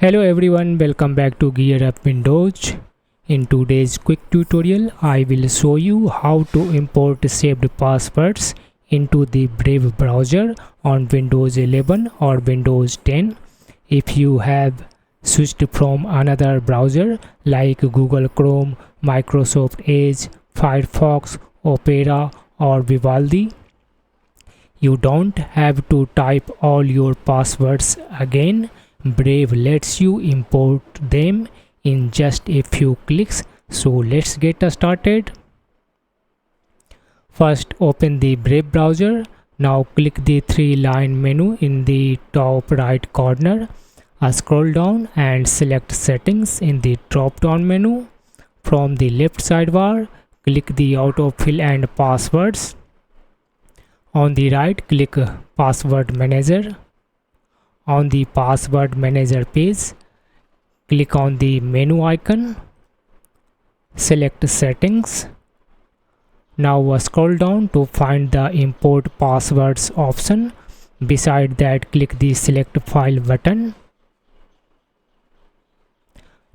Hello everyone, welcome back to GearUpWindows. In today's quick tutorial, I will show you how to import saved passwords into the Brave browser on Windows 11 or Windows 10. If you have switched from another browser like Google Chrome, Microsoft Edge, Firefox, Opera or Vivaldi, you don't have to type all your passwords again. Brave lets you import them in just a few clicks. So let's get started. First, open the Brave browser. Now click the three-line menu in the top right corner. Scroll down and select Settings in the drop-down menu. From the left sidebar, click the Autofill and Passwords. On the right, click Password Manager. On the Password Manager page, click on the menu icon, select Settings. Now scroll down to find the Import Passwords option. Beside that, click the Select File button.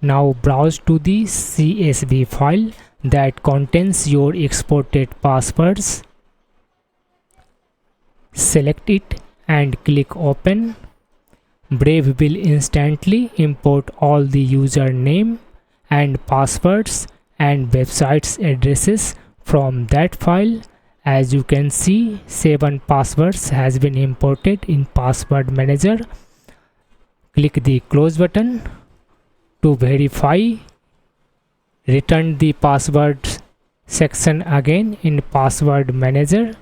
Now browse to the CSV file that contains your exported passwords. Select it and click Open. Brave will instantly import all the username and passwords and websites addresses from that file. As you can see, 7 passwords has been imported in Password Manager. Click the Close button to verify. Return the passwords section again in Password Manager.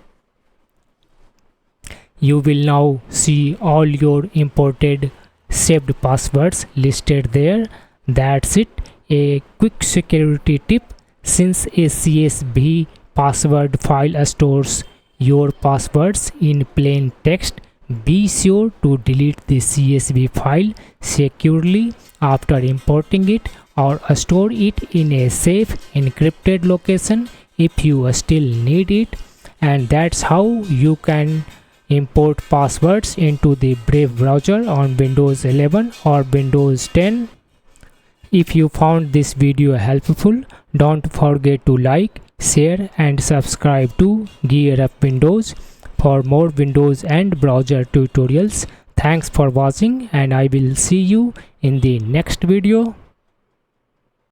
You will now see all your imported saved passwords listed there. That's it. A quick security tip: since a CSV password file stores your passwords in plain text, be sure to delete the CSV file securely after importing it, or store it in a safe encrypted location if you still need it. And that's how you can import passwords into the Brave browser on Windows 11 or Windows 10. If you found this video helpful, don't forget to like, share and subscribe to GearUpWindows for more Windows and browser tutorials. Thanks for watching and I will see you in the next video.